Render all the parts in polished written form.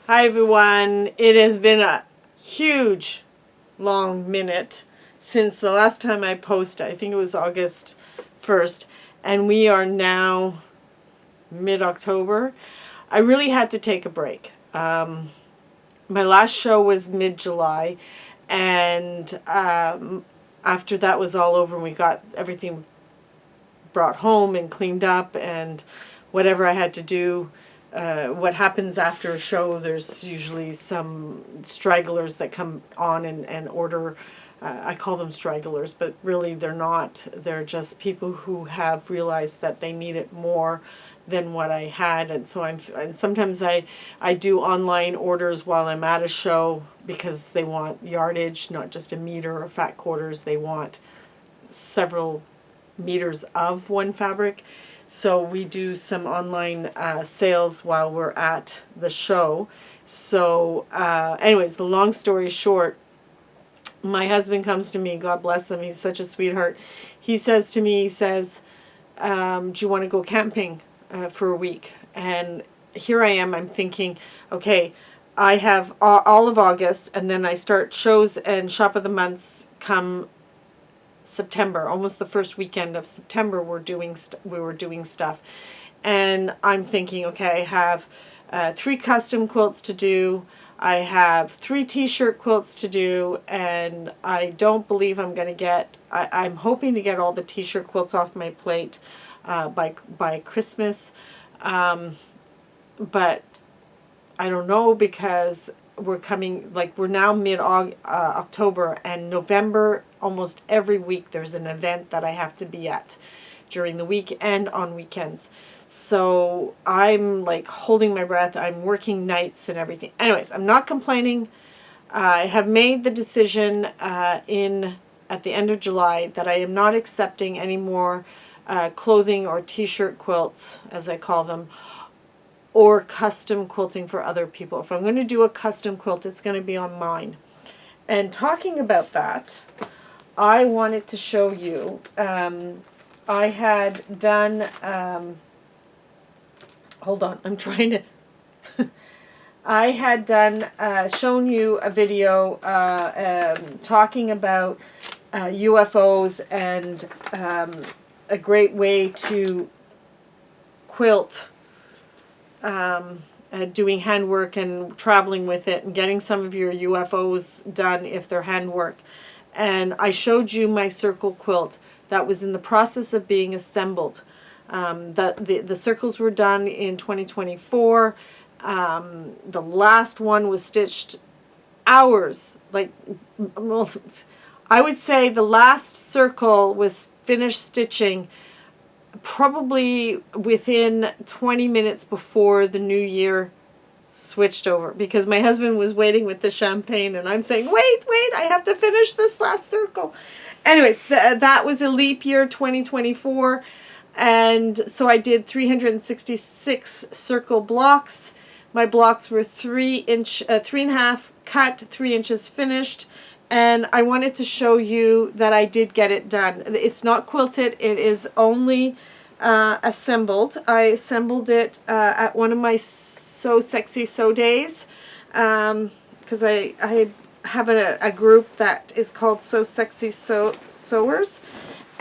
Hi everyone. It has been a huge long minute since the last time I posted. I think it was August 1st, and we are now mid-October. I really had to take a break. My last show was mid-July, and after that was all over and we got everything brought home and cleaned up and whatever I had to do. What happens after a show, there's usually some stragglers that come on and order. I call them stragglers, but really they're not. They're just people who have realized that they need it more than what I had. And so and sometimes I do online orders while I'm at a show because they want yardage, not just a meter or fat quarters. They want several meters of one fabric. So we do some online sales while we're at the show. So anyways, the long story short, my husband comes to me, God bless him, he's such a sweetheart. He says to me, do you want to go camping for a week? And here I am, I'm thinking, okay, I have all of August, and then I start shows and shop of the months come September, almost the first weekend of September. We were doing stuff, and I'm thinking, okay, I have 3 custom quilts to do. I have 3 t-shirt quilts to do, and I don't believe I'm going to get. I'm hoping to get all the t-shirt quilts off my plate by Christmas, but I don't know because we're now mid-October, and November, almost every week there's an event that I have to be at during the week and on weekends. So I'm like holding my breath. I'm working nights and everything. Anyways, I'm not complaining. I have made the decision at the end of July that I am not accepting any more clothing or t-shirt quilts, as I call them, or custom quilting for other people. If I'm going to do a custom quilt, it's going to be on mine. And talking about that, I wanted to show you, I had done, hold on, I'm trying to, I had done, shown you a video talking about UFOs and a great way to quilt, doing handwork and traveling with it and getting some of your UFOs done if they're handwork. And I showed you my circle quilt that was in the process of being assembled. The circles were done in 2024. The last one was stitched hours, well, I would say the last circle was finished stitching probably within 20 minutes before the new year switched over, because my husband was waiting with the champagne and I'm saying, wait, I have to finish this last circle. Anyways, that was a leap year, 2024. And so I did 366 circle blocks. My blocks were 3.5 cut, 3 inches finished. And I wanted to show you that I did get it done. It's not quilted. It is only assembled. I assembled it at one of my So Sexy Sew days, because I have a group that is called So Sexy Sewers,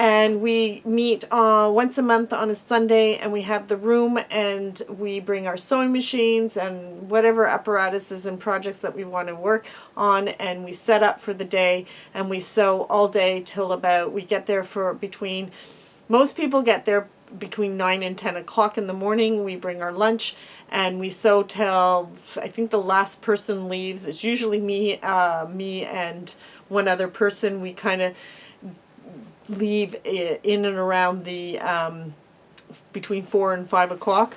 and we meet once a month on a Sunday, and we have the room, and we bring our sewing machines and whatever apparatuses and projects that we want to work on, and we set up for the day, and we sew all day till we get there for most people get there between 9 and 10 o'clock in the morning. We bring our lunch and we sew till I think the last person leaves. It's usually me and one other person. We kind of leave in and around the between 4 and 5 o'clock.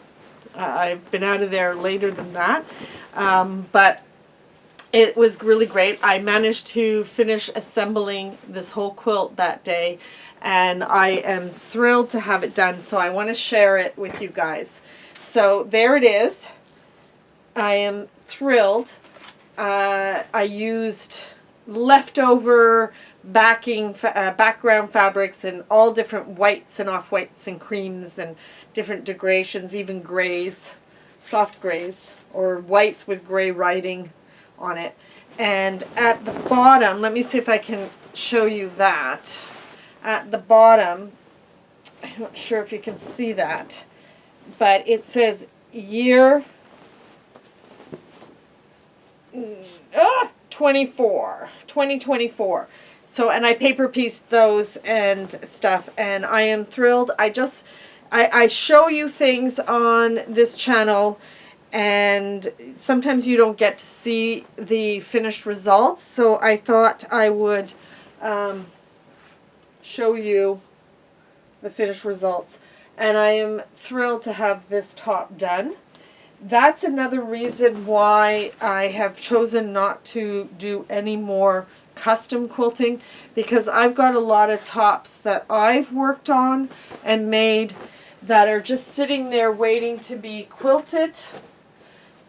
I've been out of there later than that, but it was really great. I managed to finish assembling this whole quilt that day, and I am thrilled to have it done, so I want to share it with you guys. So there it is. I am thrilled. I used leftover background fabrics and all different whites and off-whites and creams and different decorations, even grays, soft grays. or whites with gray writing on it. And at the bottom, let me see if I can show you that. At the bottom, I'm not sure if you can see that, but it says year 2024. So, and I paper pieced those and stuff, and I am thrilled. I show you things on this channel, and sometimes you don't get to see the finished results, so I thought I would show you the finished results. And I am thrilled to have this top done. That's another reason why I have chosen not to do any more custom quilting, because I've got a lot of tops that I've worked on and made that are just sitting there waiting to be quilted,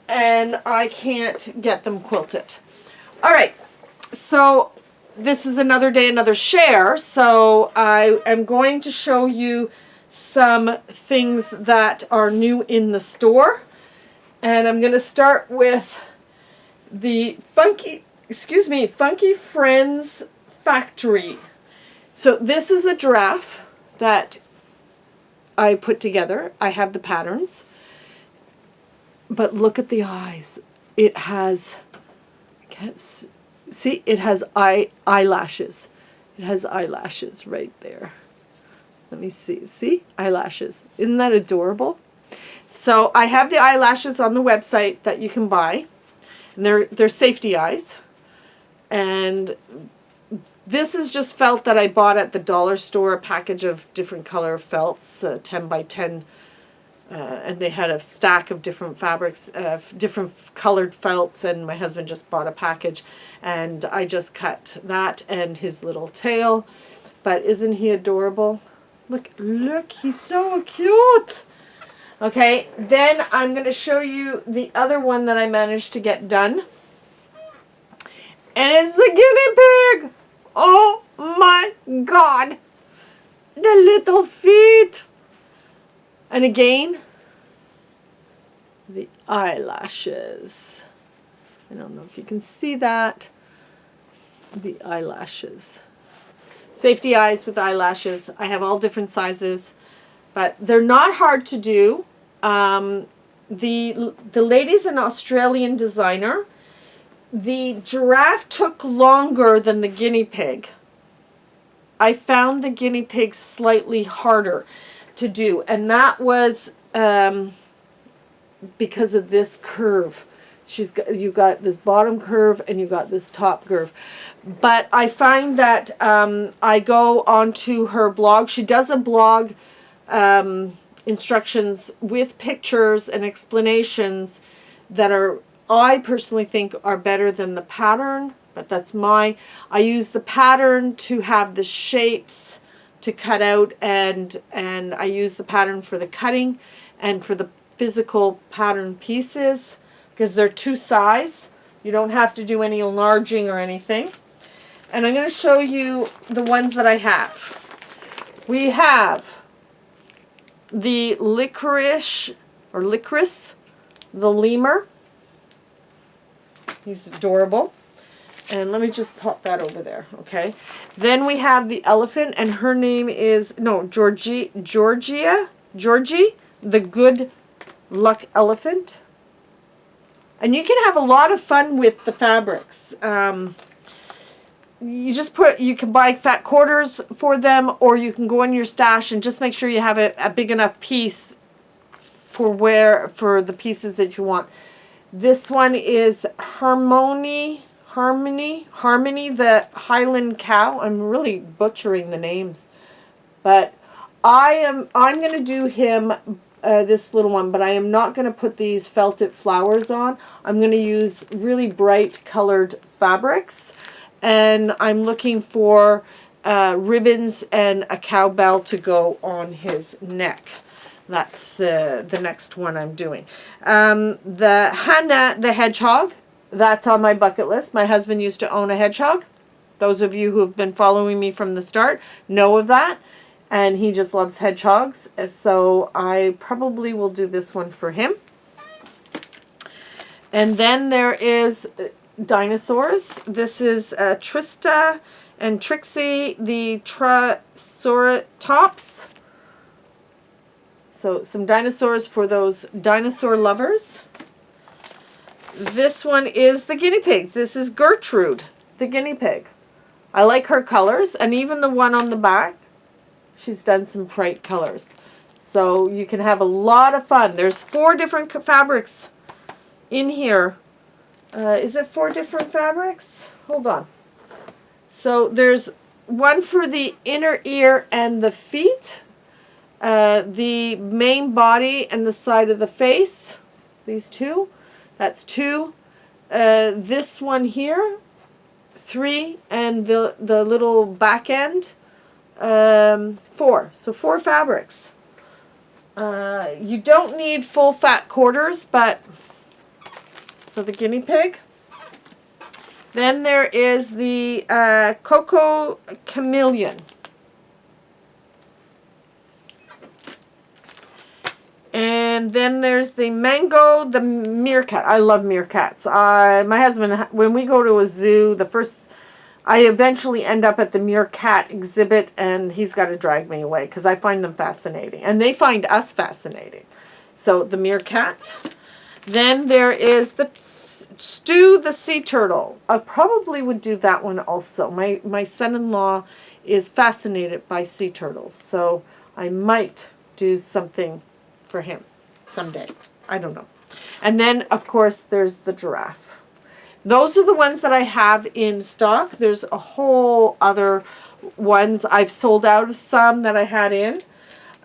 and I can't get them quilted. All right, so this is another day, another share. So I am going to show you some things that are new in the store. And I'm going to start with the Funky Friends Factory. So this is a giraffe that I put together. I have the patterns. But look at the eyes. It has, I can't see, it has eyelashes. It has eyelashes right there. Let me see. See? Eyelashes. Isn't that adorable? So I have the eyelashes on the website that you can buy. And they're safety eyes. And this is just felt that I bought at the dollar store, a package of different color felts, 10 by 10. And they had a stack of different fabrics, different colored felts, and my husband just bought a package. And I just cut that and his little tail. But isn't he adorable? Look, he's so cute. Okay, then I'm going to show you the other one that I managed to get done. And it's the guinea pig. Oh my God. The little feet. And again, the eyelashes. I don't know if you can see that. The eyelashes. Safety eyes with eyelashes. I have all different sizes, but they're not hard to do. The lady's an Australian designer. The giraffe took longer than the guinea pig. I found the guinea pig slightly harder to do, and that was because of this curve. You've got this bottom curve and you've got this top curve. But I find that I go onto her blog. She does a blog instructions with pictures and explanations that are, I personally think, are better than the pattern, but that's I use the pattern to have the shapes to cut out, and I use the pattern for the cutting and for the physical pattern pieces, because they're two size. You don't have to do any enlarging or anything. And I'm going to show you the ones that I have. We have the licorice, the lemur. He's adorable. And let me just pop that over there, okay? Then we have the elephant, and her name is, Georgie, the good luck elephant. And you can have a lot of fun with the fabrics. You can buy fat quarters for them, or you can go in your stash and just make sure you have a big enough piece for the pieces that you want. This one is Harmony, the Highland cow. I'm really butchering the names, but I'm going to do him this little one, but I am not going to put these felted flowers on. I'm going to use really bright colored fabrics, and I'm looking for ribbons and a cowbell to go on his neck. That's the next one I'm doing. The Hannah the hedgehog, that's on my bucket list. My husband used to own a hedgehog. Those of you who have been following me from the start know of that. And he just loves hedgehogs. So I probably will do this one for him. And then there is dinosaurs. This is Trista and Trixie, the Triceratops. So some dinosaurs for those dinosaur lovers. This one is the guinea pigs. This is Gertrude, the guinea pig. I like her colors, and even the one on the back, she's done some bright colors. So you can have a lot of fun. There's 4 different fabrics in here. Is it 4 different fabrics? Hold on. So there's one for the inner ear and the feet, the main body and the side of the face. These 2. That's 2. This one here, 3, and the little back end, 4. So 4 fabrics. You don't need full fat quarters, but so the guinea pig. Then there is the Coco Chameleon. And then there's the mango, the meerkat. I love meerkats. My husband, when we go to a zoo, I eventually end up at the meerkat exhibit, and he's got to drag me away because I find them fascinating. And they find us fascinating. So the meerkat. Then there is the Stu the sea turtle. I probably would do that one also. My son-in-law is fascinated by sea turtles. So I might do something for him someday. I don't know. And then, of course, there's the giraffe. Those are the ones that I have in stock. There's a whole other ones. I've sold out of some that I had in.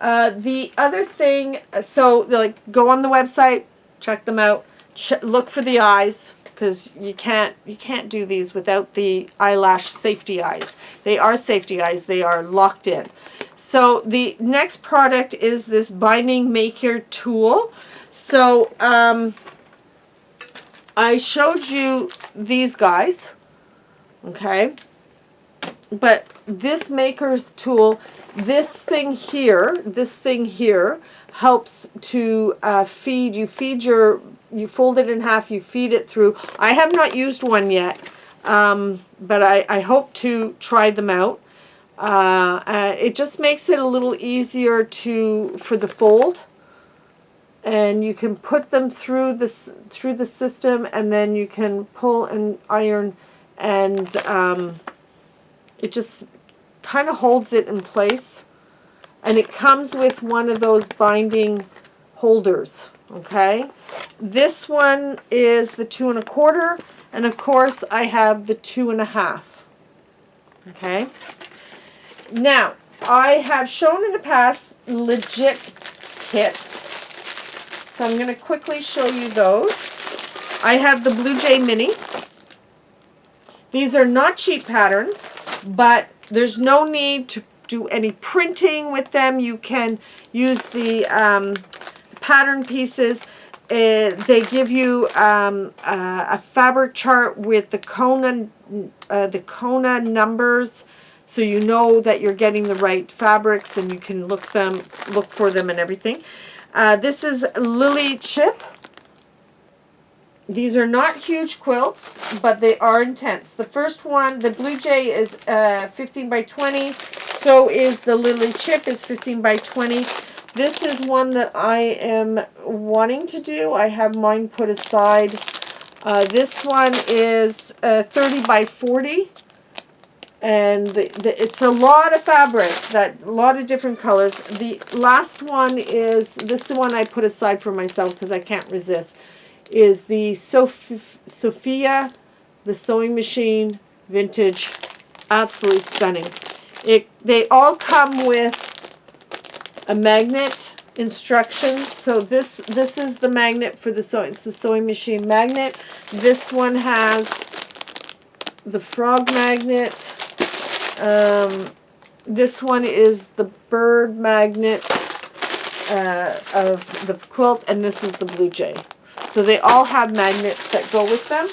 The other thing, so like go on the website, check them out. Look for the eyes, because you can't do these without the eyelash safety eyes. They are safety eyes. They are locked in. So the next product is this binding maker tool. So I showed you these guys, okay? But this maker's tool, this thing here helps to feed. You fold it in half, you feed it through. I have not used one yet, but I hope to try them out. It just makes it a little easier for the fold, and you can put them through the system, and then you can pull and iron, and it just kind of holds it in place. And it comes with one of those binding holders. Okay, this one is the 2 1/4, and of course I have the 2 1/2. Okay. Now, I have shown in the past legit kits, so I'm going to quickly show you those. I have the Blue Jay Mini. These are not cheap patterns, but there's no need to do any printing with them. You can use the pattern pieces. They give you a fabric chart with the Kona numbers, so you know that you're getting the right fabrics, and you can look for them and everything. This is Lily Chip. These are not huge quilts, but they are intense. The first one, the Blue Jay, is 15 by 20. So is the Lily Chip, is 15 by 20. This is one that I am wanting to do. I have mine put aside. This one is 30 by 40. And it's a lot of fabric, a lot of different colors. The last one is, this one I put aside for myself because I can't resist, is the Sophia, the sewing machine, vintage. Absolutely stunning. They all come with a magnet instructions. So this is the magnet for the sewing. It's the sewing machine magnet. This one has the frog magnet. This one is the bird magnet of the quilt, and this is the Blue Jay. So they all have magnets that go with them.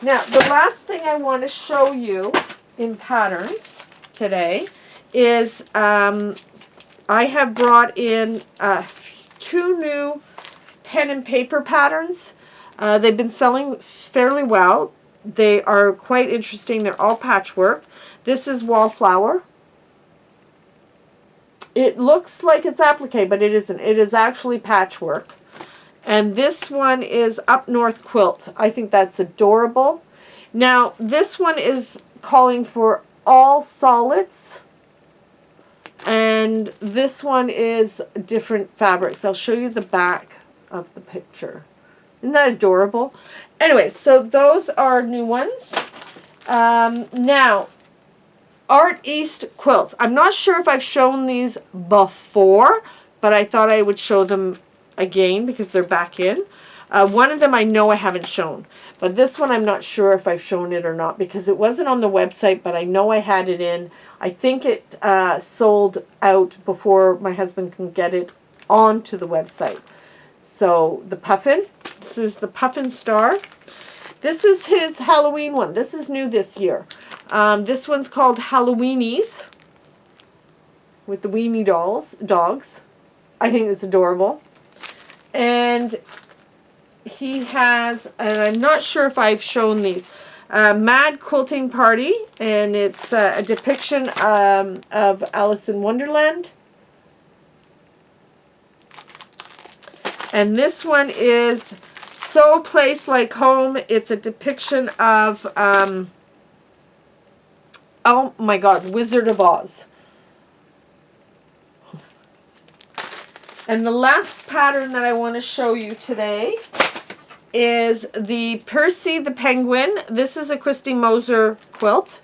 Now, the last thing I want to show you in patterns today is I have brought in 2 new pen and paper patterns. They've been selling fairly well. They are quite interesting. They're all patchwork. This is Wallflower. It looks like it's applique, but it isn't. It is actually patchwork. And this one is Up North Quilt. I think that's adorable. Now, this one is calling for all solids. And this one is different fabrics. I'll show you the back of the picture. Isn't that adorable? Anyway, so those are new ones. Now, Art East Quilts. I'm not sure if I've shown these before, but I thought I would show them again because they're back in. One of them I know I haven't shown, but this one I'm not sure if I've shown it or not because it wasn't on the website, but I know I had it in. I think it sold out before my husband can get it onto the website. So the Puffin, this is the Puffin Star. This is his Halloween one. This is new this year. This one's called Halloweenies with the weenie dogs. I think it's adorable. And he has, and I'm not sure if I've shown these, Mad Quilting Party, and it's a depiction of Alice in Wonderland. And this one is So Place Like Home. It's a depiction of, oh my God, Wizard of Oz. And the last pattern that I want to show you today is the Percy the Penguin. This is a Krista Moser quilt.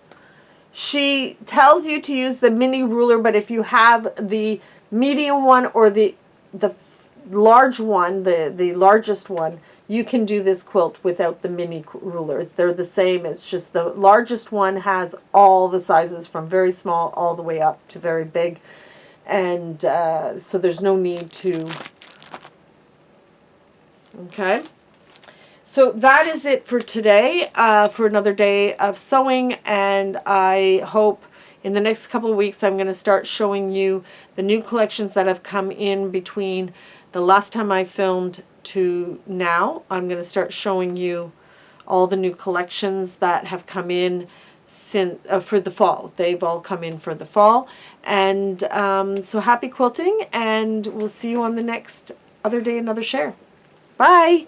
She tells you to use the mini ruler, but if you have the medium one or the large one, the largest one, you can do this quilt without the mini rulers. They're the same. It's just the largest one has all the sizes from very small all the way up to very big. And so there's no need to, okay. So that is it for today, for another day of sewing, and I hope in the next couple of weeks I'm going to start showing you the new collections that have come in between the last time I filmed to now. I'm going to start showing you all the new collections that have come in since for the fall. They've all come in for the fall, and so happy quilting, and we'll see you on the next Other Day Another Share. Bye.